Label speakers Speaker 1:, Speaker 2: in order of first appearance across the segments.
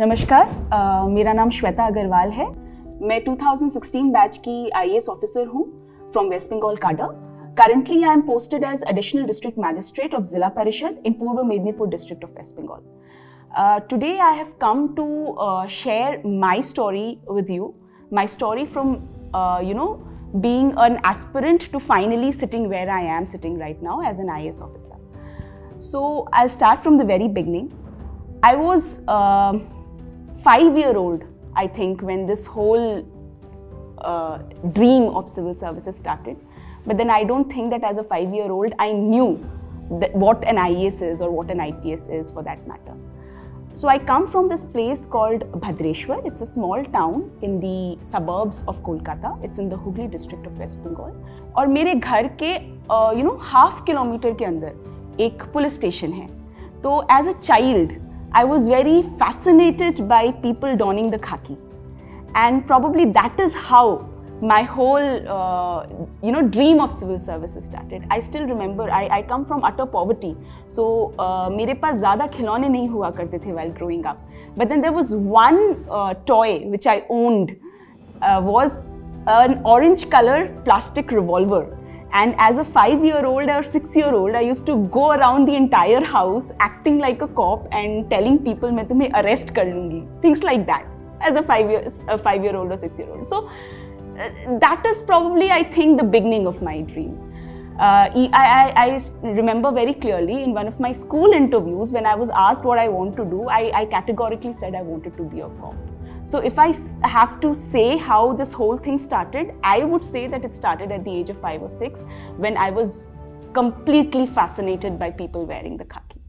Speaker 1: नमस्कार, मेरा नाम श्वेता अग्रवाल है। मैं 2016 बैच की IAS ऑफिसर हूँ from West Bengal cadre. Currently, I am posted as Additional District Magistrate of Zilla Parishad in Purva Mednipur district of West Bengal. Today, I have come to share my story with you. My story from, being an aspirant to finally sitting where I am sitting right now as an IAS officer. So, I'll start from the very beginning. I was 5-year-old, I think, when this whole dream of civil services started. But then I don't think that as a 5-year-old I knew what an IAS is or what an IPS is for that matter. So I come from this place called Bhadreshwar. It's a small town in the suburbs of Kolkata. It's in the Hooghly district of West Bengal. और मेरे घर के half kilometre के अंदर एक police station है. तो as a child I was very fascinated by people donning the khaki, and probably that is how my whole dream of civil services started. I still remember I come from utter poverty, so मेरे पास ज़्यादा खिलौने नहीं हुआ करते थे while growing up. But then there was one toy which I owned was an orange color plastic revolver. And as a 5-year-old or 6-year-old, I used to go around the entire house acting like a cop and telling people मैं तुम्हें arrest कर लूँगी. Things like that as a 5-year-old or 6-year-old. So that is probably, I think, the beginning of my dream. I remember very clearly in one of my school interviews when I was asked what I want to do, I categorically said I wanted to be a cop. So if I have to say how this whole thing started, I would say that it started at the age of 5 or 6 when I was completely fascinated by people wearing the khaki.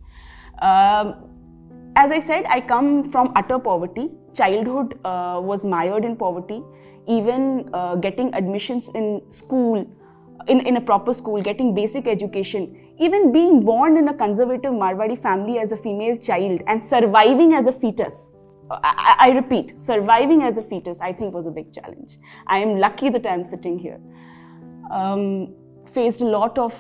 Speaker 1: As I said, I come from utter poverty. Childhood was mired in poverty. Even getting admissions in school, in a proper school, getting basic education, even being born in a conservative Marwadi family as a female child and surviving as a fetus. I repeat, surviving as a fetus, I think, was a big challenge. I am lucky that I am sitting here. Faced a lot of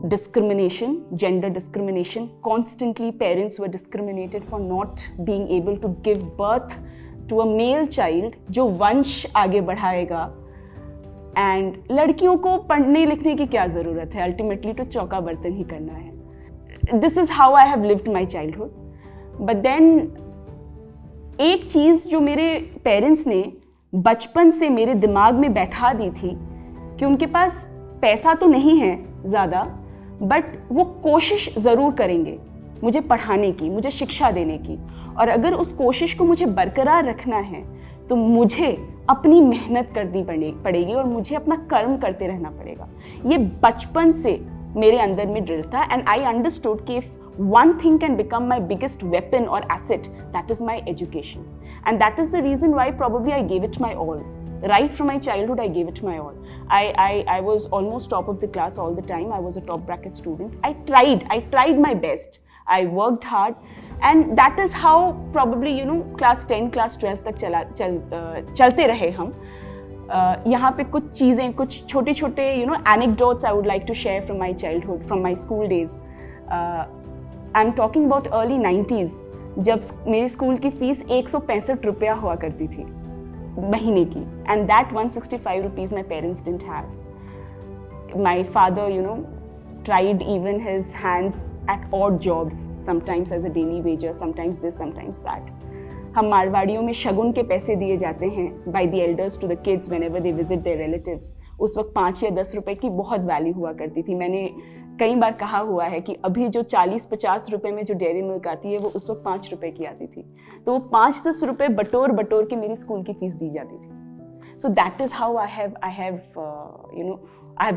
Speaker 1: discrimination, gender discrimination. Constantly, parents were discriminated for not being able to give birth to a male child जो वंश आगे बढ़ाएगा. And लड़कियों को पढ़ने लिखने की क्या ज़रूरत है? Ultimately तो चौका बर्तन ही करना है. This is how I have lived my childhood. But then एक चीज़ जो मेरे पेरेंट्स ने बचपन से मेरे दिमाग में बैठा दी थी कि उनके पास पैसा तो नहीं है ज़्यादा, बट वो कोशिश ज़रूर करेंगे मुझे पढ़ाने की, मुझे शिक्षा देने की. और अगर उस कोशिश को मुझे बरकरार रखना है तो मुझे अपनी मेहनत करनी पड़ेगी और मुझे अपना कर्म करते रहना पड़ेगा. ये बचपन से मेरे अंदर में ड्रिल था. एंड आई अंडरस्टूड कि one thing can become my biggest weapon or asset, that is my education. And that is the reason why probably I gave it my all. Right from my childhood, I gave it my all. I was almost top of the class all the time. I was a top bracket student. I tried my best. I worked hard. And that is how probably, class 10, class 12 तक चलते रहे हम. यहाँ पे कुछ चीज़ें, कुछ छोटे छोटे anecdotes I would like to share from my childhood, from my school days. I'm talking about early 90s, जब मेरे स्कूल की फीस 165 रुपया हुआ करती थी महीने की. And that 165 rupees my parents didn't have. My father, tried even his hands at odd jobs, sometimes as a daily wager, sometimes this, sometimes that. हम मारवाड़ियों में शगुन के पैसे दिए जाते हैं by the elders to the kids whenever they visit their relatives. उस वक्त 5 या 10 रुपए की बहुत वैल्यू हुआ करती थी. मैंने कई बार कहा हुआ है कि अभी जो 40-50 रुपए में जो डेयरी मिल्क आती है वो उस वक्त 5 रुपए की आती थी. तो वो 5-10 रुपए बटोर के मेरी स्कूल की फीस दी जाती थी. So that is how I have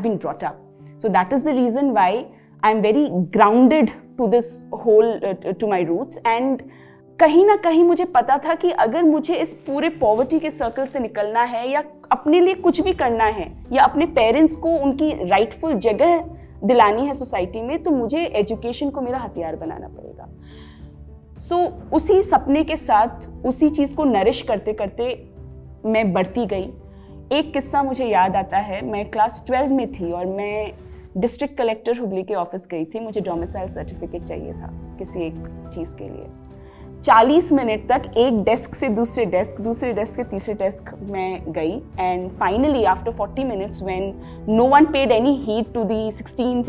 Speaker 1: been brought up. So that is the reason why I am very grounded to this whole to my roots. And कहीं ना कहीं मुझे पता था कि अगर मुझे इस पूरे पॉवर्टी के सर्कल से निकलना है या अपने लिए कुछ भी करना है या अपने पेरेंट्स को उनकी राइटफुल जगह दिलानी है सोसाइटी में, तो मुझे एजुकेशन को मेरा हथियार बनाना पड़ेगा. सो उसी सपने के साथ उसी चीज़ को नरिश करते करते मैं बढ़ती गई. एक किस्सा मुझे याद आता है. मैं क्लास 12 में थी और मैं डिस्ट्रिक्ट कलेक्टर हुगली के ऑफिस गई थी. मुझे डोमिसाइल सर्टिफिकेट चाहिए था किसी एक चीज़ के लिए. 40 मिनट तक एक डेस्क से दूसरे डेस्क से तीसरे डेस्क में गई, and finally after 40 minutes when no one paid any heed to the 16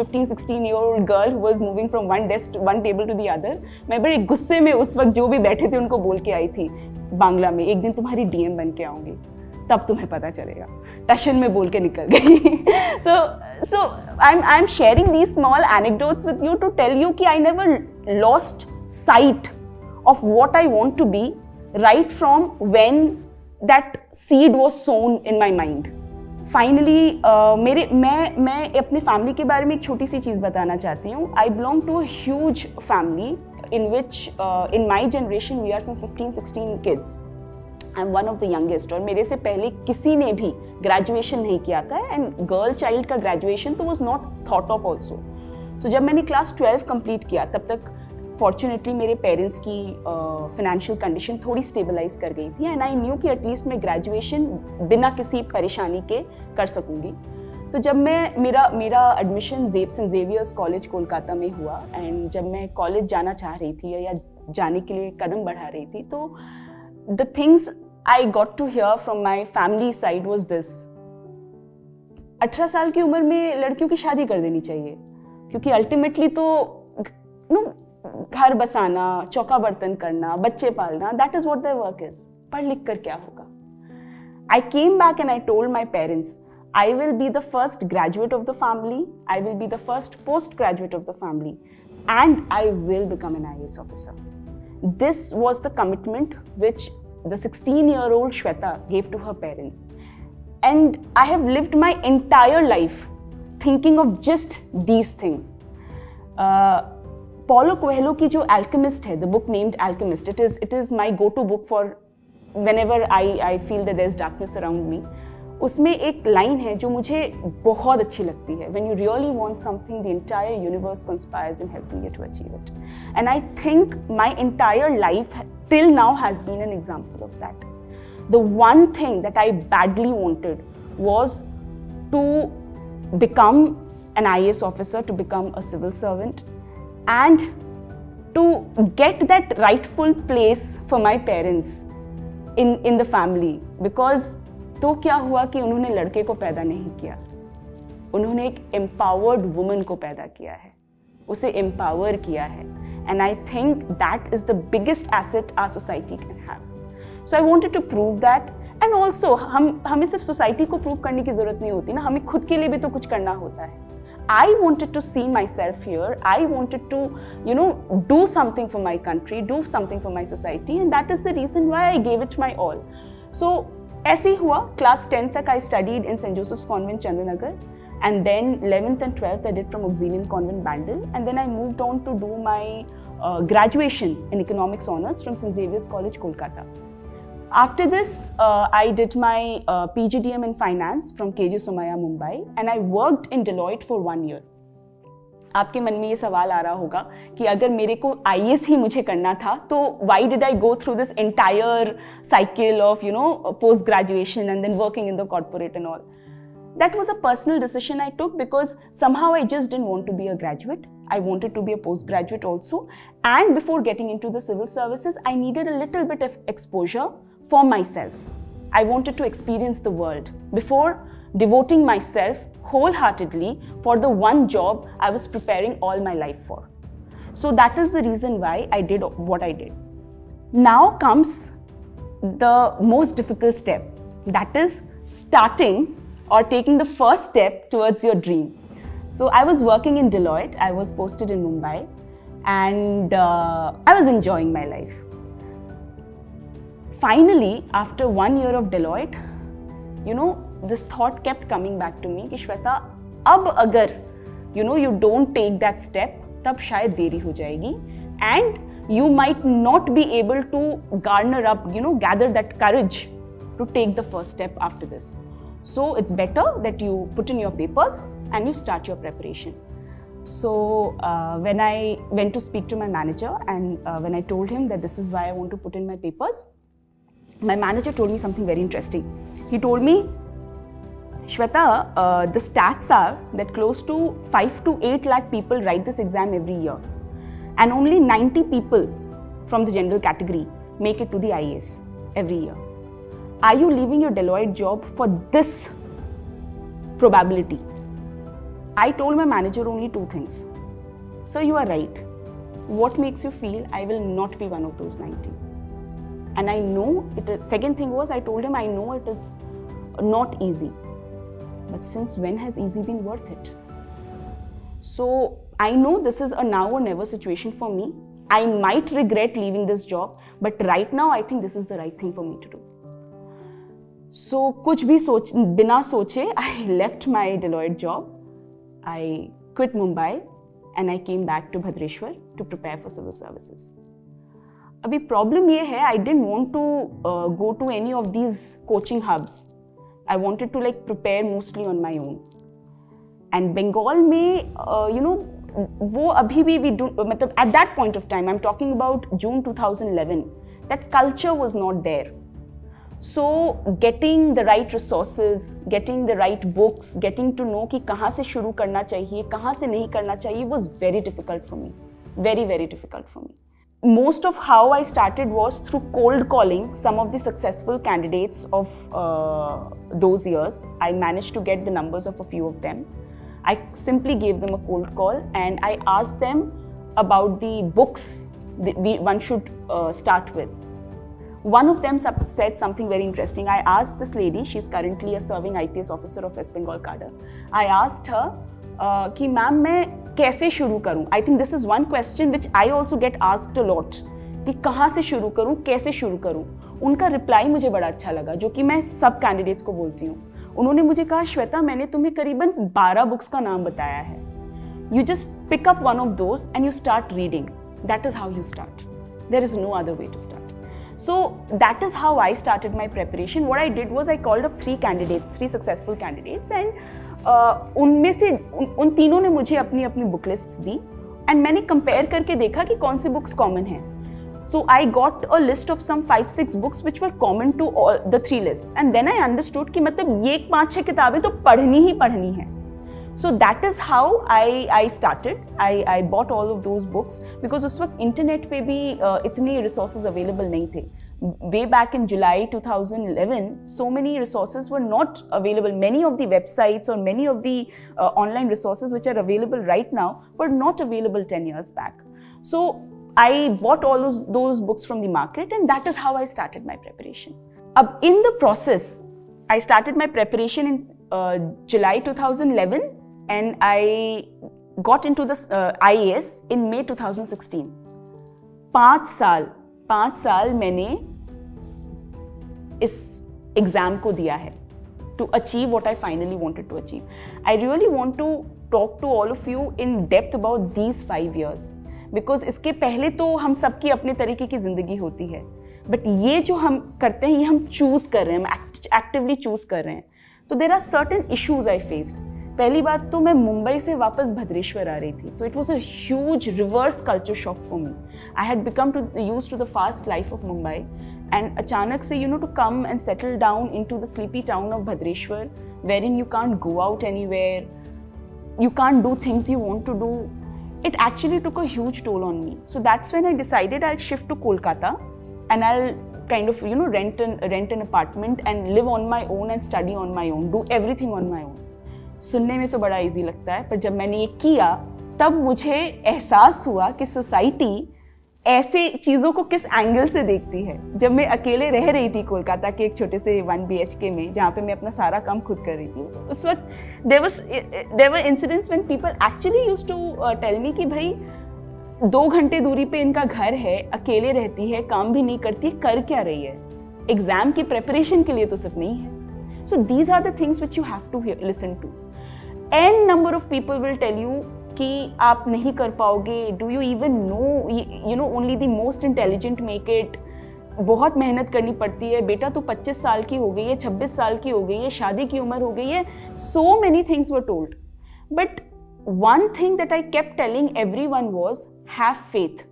Speaker 1: girl who was moving from one table to the other, मैं बड़े गुस्से में उस वक्त जो भी बैठे थे उनको बोल के आई थी बांग्ला में, एक दिन तुम्हारी डीएम बन के आऊँगी, तब तुम्हें पता चलेगा। टशन में बोल के निकल गई। so I'm sharing these small anecdotes with you to tell you कि I never lost sight of what I want to be right from when that seed was sown in my mind. Finally, मैं अपनी family के बारे में एक छोटी सी चीज़ बताना चाहती हूँ। I belong to a huge family in which in my generation we are some 15-16 kids. I'm one of the youngest, और मेरे से पहले किसी ने भी ग्रेजुएशन नहीं किया था, एंड गर्ल चाइल्ड का ग्रेजुएशन तो was not thought of also. So जब मैंने क्लास 12 कंप्लीट किया तब तक फॉर्चुनेटली मेरे पेरेंट्स की फाइनेंशियल कंडीशन थोड़ी स्टेबलाइज कर गई थी, एंड आई न्यू कि एटलीस्ट मैं ग्रेजुएशन बिना किसी परेशानी के कर सकूंगी। तो जब मेरा admission saint Xavier's college Kolkata में हुआ, एंड जब मैं कॉलेज जाना चाह रही थी या जाने के लिए कदम बढ़ा रही थी, तो the things I got to hear from my family side was this: 18 साल की उम्र में लड़कियों की शादी कर देनी चाहिए, क्योंकि अल्टीमेटली तो घर बसाना, चौका बर्तन करना, बच्चे पालना, that is what their work is. पढ़ लिख कर क्या होगा? I came back and I told my parents, I will be the first graduate of the family, I will be the first post graduate of the family, and I will become an IAS officer. This was the commitment which the 16-year-old Shweta gave to her parents. And I have lived my entire life thinking of just these things. Paulo Coelho की जो Alchemist है, the book named Alchemist, it is my go-to book for whenever I feel that there's darkness around me. उसमें एक line है जो मुझे बहुत अच्छी लगती है: When you really want something, the entire universe conspires in helping you to achieve it. And I think my entire life till now has been an example of that. The one thing that I badly wanted was to become an IAS officer, to become a civil servant, and to get that rightful place for my parents in the family. Because तो क्या हुआ कि उन्होंने लड़के को पैदा नहीं किया, उन्होंने एक एम्पावर्ड वुमन को पैदा किया है, उसे एम्पावर किया है, and I think that is the biggest asset our society can have. So I wanted to prove that, and also हमें सिर्फ सोसाइटी को प्रूव करने की जरूरत नहीं होती ना, हमें खुद के लिए भी तो कुछ करना होता है. I wanted to see myself here. I wanted to, do something for my country, do something for my society, and that is the reason why I gave it my all. So ऐसे ही हुआ. Class 10 तक I studied in St. Joseph's Convent, Chandanagar, and then 11th and 12th I did from Auxilium Convent, Bandel, and then I moved on to do my graduation in Economics Honours from St. Xavier's College, Kolkata. After this, I did my PGDM in Finance from KG Somaiya, Mumbai, and I worked in Deloitte for 1 year. आपके मन में ये सवाल आ रहा होगा कि अगर मेरे को IAS ही मुझे करना था, तो why did I go through this entire cycle of post graduation and then working in the corporate and all? That was a personal decision I took because somehow I just didn't want to be a graduate. I wanted to be a postgraduate also, and before getting into the civil services, I needed a little bit of exposure for myself. I wanted to experience the world before devoting myself wholeheartedly for the one job I was preparing all my life for. So that is the reason why I did what I did. Now comes the most difficult step, that is starting or taking the first step towards your dream. So I was working in Deloitte, I was posted in Mumbai, and I was enjoying my life. Finally, after 1 year of Deloitte, this thought kept coming back to me कि श्वेता, अब अगर you don't take that step, तब शायद देरी हो जाएगी, and you might not be able to garner up, gather that courage to take the first step after this. So it's better that you put in your papers and you start your preparation. So when I went to speak to my manager, and when I told him that this is why I want to put in my papers, my manager told me something very interesting. He told me, Shweta, the stats are that close to 5 to 8 lakh people write this exam every year, and only 90 people from the general category make it to the IAS every year? Are you leaving your Deloitte job for this probability? I told my manager only two things. Sir, you are right. What makes you feel I will not be one of those 90? And I know it is, second thing was I told him I know it is not easy. But since when has easy been worth it? So I know this is a now or never situation for me. I might regret leaving this job, but right now I think this is the right thing for me to do. So कुछ भी बिना सोचे, I left my Deloitte job. I quit Mumbai and I came back to Bhadreshwar to prepare for civil services. अभी problem ये है, I didn't want to go to any of these coaching hubs. I wanted to like prepare mostly on my own. And Bengal में, वो अभी भी we do, मतलब at that point of time, I'm talking about June 2011, that culture was not there. So getting the right resources, getting the right books, getting to know कि कहाँ से शुरू करना चाहिए, कहाँ से नहीं करना चाहिए was very difficult for me. Very, very difficult for me. Most of how I started was through cold calling some of the successful candidates of those years. I managed to get the numbers of a few of them. I simply gave them a cold call and I asked them about the books one should start with. One of them said something very interesting. I asked this lady, she's currently a serving IPS officer of West Bengal cadre. I asked her कि ma'am मैं कैसे शुरू करूं? I think this is one question which I also get asked a lot कि कहाँ से शुरू करूं, कैसे शुरू करूं? उनका रिप्लाई मुझे बड़ा अच्छा लगा, जो कि मैं सब कैंडिडेट्स को बोलती हूँ. उन्होंने मुझे कहा, श्वेता मैंने तुम्हें करीबन 12 बुक्स का नाम बताया है. You just pick up one of those and you start reading. That is how you start. There is no other way to start. So that is how I started my preparation. What I did was I called up three successful candidates and उनमें से उन तीनों ने मुझे अपनी अपनी book lists the and मैंने compare करके देखा कि कौन सी बुक्स कॉमन हैं. So I got a list of some 5-6 books which were common to all the three lists and then I understood कि मतलब ये 5-6 किताबें तो पढ़नी ही पढ़नी है. So that is how I started. I bought all of those books because उस वक्त इंटरनेट पे भी इतनी resources available नहीं थे. Way back in July 2011, so many resources were not available. Many of the websites or many of the online resources which are available right now were not available 10 years back. So I bought all those books from the market and that is how I started my preparation. In the process, I started my preparation in July 2011 and I got into the IAS in May 2016. 5 साल मैंने इस exam को दिया है to achieve what I finally wanted to achieve. I really want to talk to all of you in depth about these 5 years because इसके पहले तो हम सबकी अपने तरीके की ज़िंदगी होती है, बट ये जो हम करते हैं ये हम चूज़ कर रहे हैं, हम एक्टिवली चूज़ कर रहे हैं. तो there are certain issues I faced. पहली बात तो मैं मुंबई से वापस भद्रेश्वर आ रही थी, so it was a huge reverse culture shock for me. I had become used to the fast life of Mumbai, and अचानक से to come and settle down into the sleepy town of Bhadreshwar, wherein you can't go out anywhere, you can't do things you want to do. It actually took a huge toll on me. So that's when I decided I'll shift to Kolkata, and I'll kind of rent an apartment and live on my own and study on my own, do everything on my own. सुनने में तो बड़ा easy लगता है, पर जब मैंने ये किया तब मुझे एहसास हुआ कि सोसाइटी ऐसे चीज़ों को किस एंगल से देखती है. जब मैं अकेले रह रही थी कोलकाता के एक छोटे से 1 BHK में, जहाँ पे मैं अपना सारा काम खुद कर रही थी, उस वक्त there were incidents when people actually used to tell me कि भाई 2 घंटे दूरी पे इनका घर है, अकेले रहती है, काम भी नहीं करती, कर क्या रही है, एग्जाम की प्रेपरेशन के लिए तो सिर्फ नहीं है. So these are the things which you have to listen to. N number of people will tell you कि आप नहीं कर पाओगे, do you even know, only the most intelligent make it, बहुत मेहनत करनी पड़ती है, बेटा तो 25 साल की हो गई है, 26 साल की हो गई है, शादी की उम्र हो गई है. So many things were told. But one thing that I kept telling everyone was, have faith.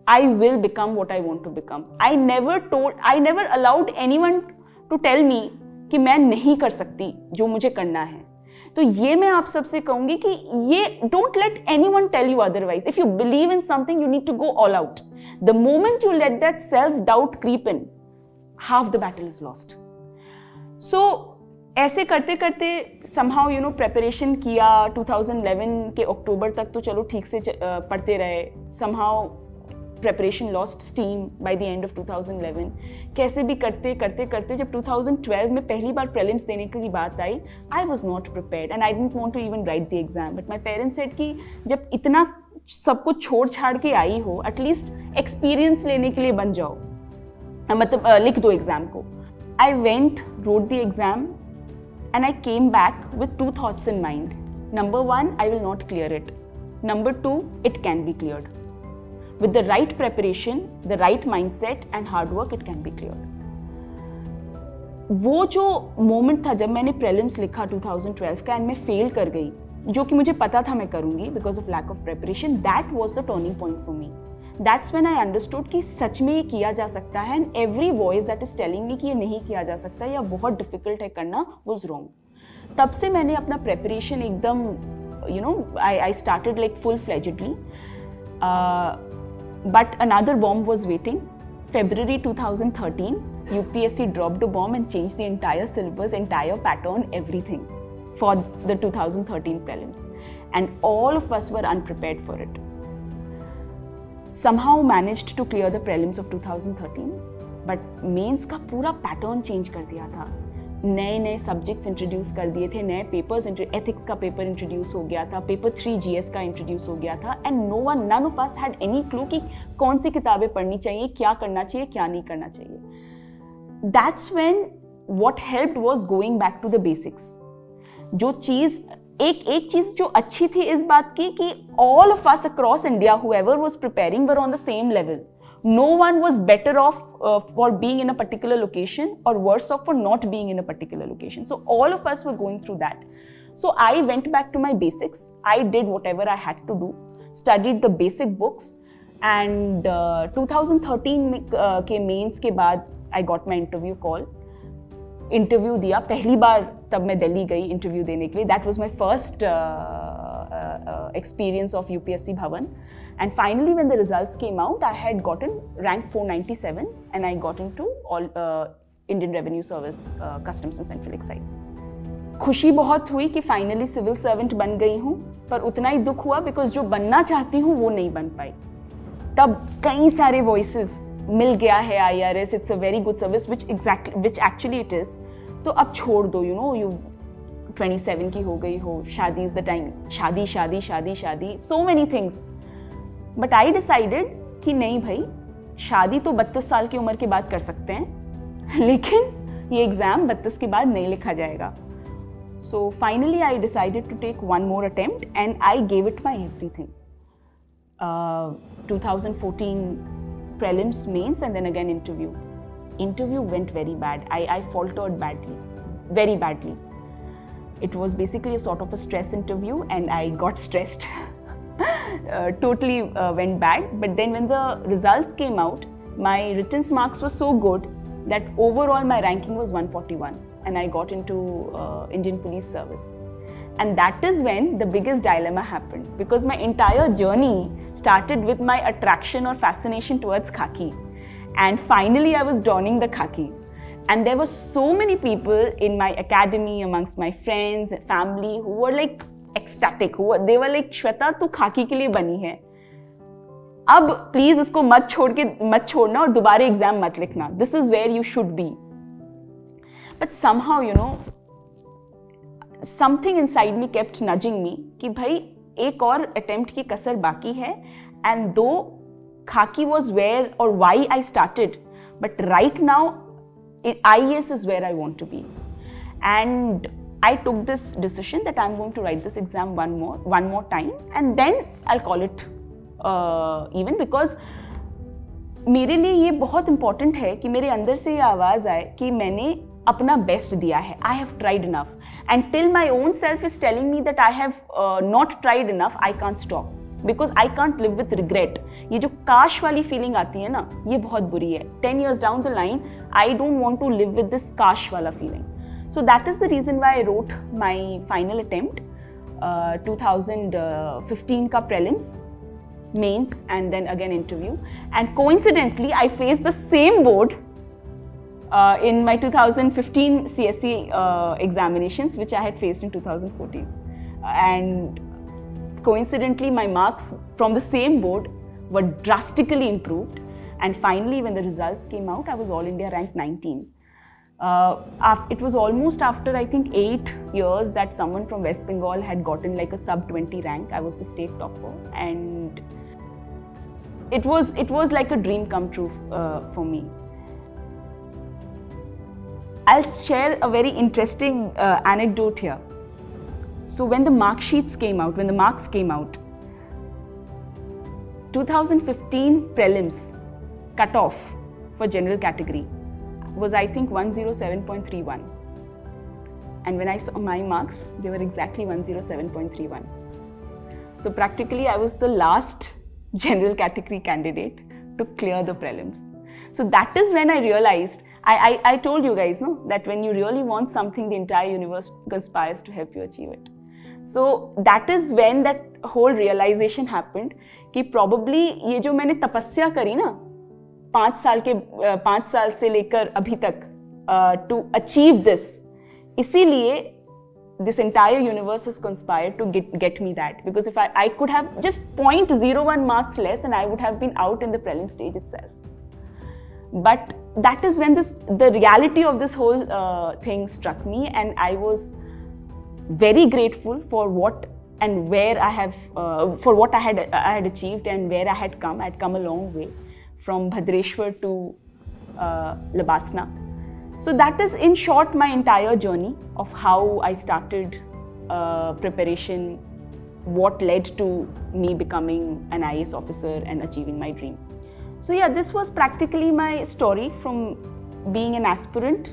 Speaker 1: I will become what I want to become. I never allowed anyone to tell me कि मैं नहीं कर सकती जो मुझे करना है. तो ये मैं आप सबसे कहूंगी कि ये don't let anyone tell you otherwise. If you believe in something, you need to go all out. The moment you let that self doubt creep in, half the battle is lost. So ऐसे करते करते somehow preparation किया. 2011 के अक्टूबर तक तो चलो ठीक से पढ़ते रहे. somehow preparation lost steam by the end of 2011. कैसे भी करते करते करते जब 2012 में पहली बार prelims देने की बात आई, I was not prepared and I didn't want to even write the exam. But my parents said कि जब इतना सब कुछ छोड़ छाड़ के आई हो, एटलीस्ट एक्सपीरियंस लेने के लिए बन जाओ, मतलब लिख दो एग्जाम को. I went, wrote the exam and I came back with two thoughts in mind. Number one, I will not clear it. Number two, it can be cleared. With the right preparation, the right mindset and hard work, it can be cleared. वो जो moment था जब मैंने prelims लिखा 2012 का and मैं fail कर गई, जो कि मुझे पता था मैं करूंगी because of lack of preparation, that was the turning point for me. That's when I understood कि सच में ये किया जा सकता है and every voice that is telling me कि ये नहीं किया जा सकता या बहुत डिफिकल्ट है करना वाज रॉन्ग. तब से मैंने अपना प्रेपरेशन एकदम I started like full फ्लेजेडली. But another bomb was waiting. February 2013, UPSC dropped a bomb and changed the entire syllabus, entire pattern, everything for the 2013 prelims. And all of us were unprepared for it. Somehow managed to clear the prelims of 2013, but mains का पूरा pattern change कर दिया था. नए नए subjects introduce कर दिए थे, नए पेपर्स, एथिक्स का पेपर इंट्रोड्यूस हो गया था, पेपर 3 GS का इंट्रोड्यूस हो गया था and none of us had any clue कि कौन सी किताबें पढ़नी चाहिए, क्या करना चाहिए, क्या नहीं करना चाहिए. That's when what helped was going back to the basics. जो चीज़ एक चीज़ जो अच्छी थी इस बात की कि all of us across India whoever was preparing were on the same level. No one was better off for being in a particular location or worse off for not being in a particular location. So all of us were going through that. So I went back to my basics. I did whatever I had to do, studied the basic books, and 2013 के mains के बाद I got my interview call. Interview दिया पहली बार, तब मैं दिल्ली गई interview देने के लिए. That was my first experience of UPSC Bhavan. And finally, when the results came out, I had gotten rank 497 and I got into all Indian Revenue Service, Customs and Central Excise. खुशी बहुत हुई कि finally civil servant बन गई हूँ, पर उतना ही दुख हुआ बिकॉज जो बनना चाहती हूँ वो नहीं बन पाई. तब कई सारे वॉइसेस मिल गया है IRS, it's a very good service which actually it is. तो अब छोड़ दो, यू 27 की हो गई हो, शादी इज द टाइम, शादी शादी शादी शादी, so many things. But I decided कि नहीं भाई, शादी तो 32 साल की उम्र के बाद कर सकते हैं, लेकिन ये एग्ज़ाम 32 के बाद नहीं लिखा जाएगा. So finally I decided to take one more attempt and I gave it my everything. 2014 prelims, mains, and then again interview. Interview went very bad. I faltered badly, very badly. It was basically a sort of a stress interview and I got stressed. Totally went bad. But then when the results came out, my written marks were so good that overall my ranking was 141 and I got into Indian Police Service. And that is when the biggest dilemma happened, because my entire journey started with my attraction or fascination towards khaki. And finally I was donning the khaki. And there were so many people in my academy, amongst my friends, family, who were like ecstatic. They were like, Shweta, tu khaki ke liye bani hai. अब please उसको मत छोड़ना और दोबारा exam मत लिखना. This is where you should be. But somehow, something inside me kept nudging me कि भाई एक और attempt की कसर बाकी है. And though khaki was where or why I started, but right now IAS is where I want to be. And I took this decision that I'm going to write this exam one more time and then I'll call it even, because मेरे लिए ये बहुत important है कि मेरे अंदर से ये आवाज़ आए कि मैंने अपना बेस्ट दिया है. I have tried enough. And till my own self is telling me that I have not tried enough, I can't stop. Because I can't live with regret. ये जो काश वाली फीलिंग आती है ना, ये बहुत बुरी है. 10 years down the line, I don't want to live with this काश वाला feeling. So that is the reason why I wrote my final attempt, 2015 ka prelims, mains, and then again interview. And coincidentally, I faced the same board in my 2015 CSE examinations, which I had faced in 2014. And coincidentally, my marks from the same board were drastically improved. And finally, when the results came out, I was All India ranked 19. It was almost after, I think, 8 years that someone from West Bengal had gotten like a sub 20 rank. I was the state topper, and it was like a dream come true for me. I'll share a very interesting anecdote here. So when the mark sheets came out, when the marks came out, 2015 prelims cutoff for general category was, I think, 107.31. And when I saw my marks, they were exactly 107.31. So practically I was the last general category candidate to clear the prelims. So that is when I realized, I told you guys, no, that when you really want something, the entire universe conspires to help you achieve it. So that is when that whole realization happened कि probably ये जो मैंने तपस्या करी ना 5 साल से लेकर अभी तक to achieve this, इसीलिए this entire universe has conspired to get me that, because if I could have just 0.01 marks less and I would have been out in the prelim stage itself. But that is when the reality of this whole thing struck me, and I was very grateful for what and where I have for what I had achieved and where I had come. I had come a long way from Bhadreshwar to Labasna. So that is in short my entire journey of how I started preparation, what led to me becoming an IAS officer and achieving my dream. So yeah, this was practically my story from being an aspirant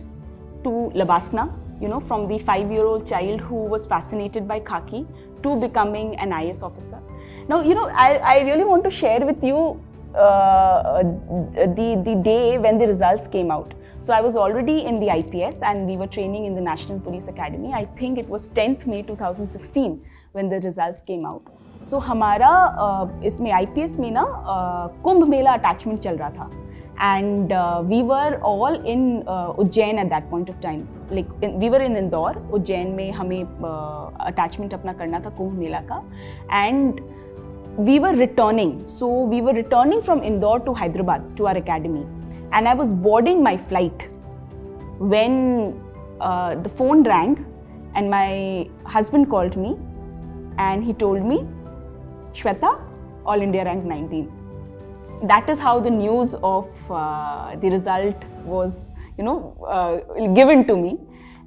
Speaker 1: to Labasna, you know, from the 5-year-old child who was fascinated by khaki to becoming an IAS officer. Now, you know, I really want to share with you the day when the results came out. So I was already in the IPS and we were training in the National Police Academy. I think it was 10th May 2016 when the results came out. So हमारा इसमें IPS में ना Kumbh Mela attachment चल रहा था, and we were all in Ujjain at that point of time. Like we were in Indore, Ujjain में हमें attachment अपना करना था कुंभ मेला का, and we were returning. So we were returning from Indore to Hyderabad to our academy, and I was boarding my flight when the phone rang and my husband called me and he told me, Shweta, All India rank 19. That is how the news of the result was, you know, given to me.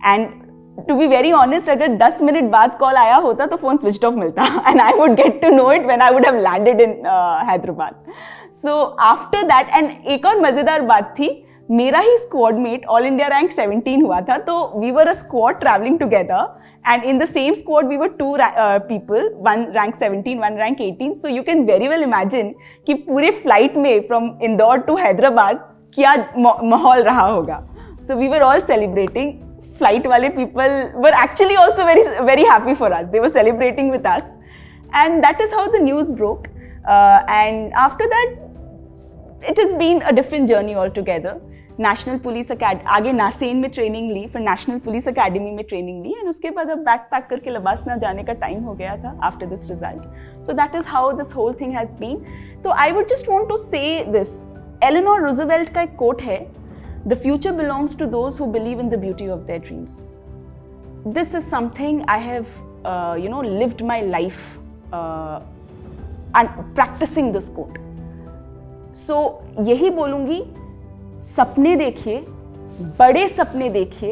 Speaker 1: And to be very honest, अगर 10 minute बाद call आया होता तो phone switched off मिलता, and I would get to know it when I would have landed in Hyderabad. So after that, and एक और मजेदार बात थी, मेरा ही squad mate All India rank 17 हुआ था, तो we were a squad traveling together, and in the same squad we were 2 people, one rank 17, one rank 18. So you can very well imagine कि पूरे flight में from Indore to Hyderabad क्या माहौल रहा होगा. So we were all celebrating. Flight वाले people were actually also very happy for us. They were celebrating with us, and that is how the news broke. And after that, it has been a different journey altogether. National Police Academy, आगे नासेन में training ली, फिर National Police Academy में training Lee, and उसके बाद अब backpack करके लबासना जाने का टाइम हो गया था after this result. So that is how this whole thing has been. So I would just want to say this. Eleanor Roosevelt का एक quote है, "The future belongs to those who believe in the beauty of their dreams." This is something I have, lived my life and practicing this quote. So यही बोलूँगी, सपने देखिए, बड़े सपने देखिए,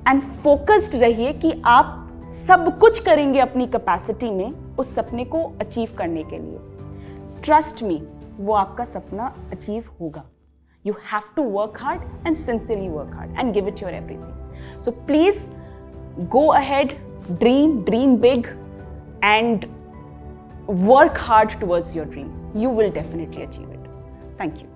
Speaker 1: एंड फोकस्ड रहिए कि आप सब कुछ करेंगे अपनी कैपेसिटी में उस सपने को अचीव करने के लिए. ट्रस्ट मी, वो आपका सपना अचीव होगा. You have to work hard and sincerely work hard and give it your everything. So please go ahead, dream big, and work hard towards your dream. You will definitely achieve it. Thank you.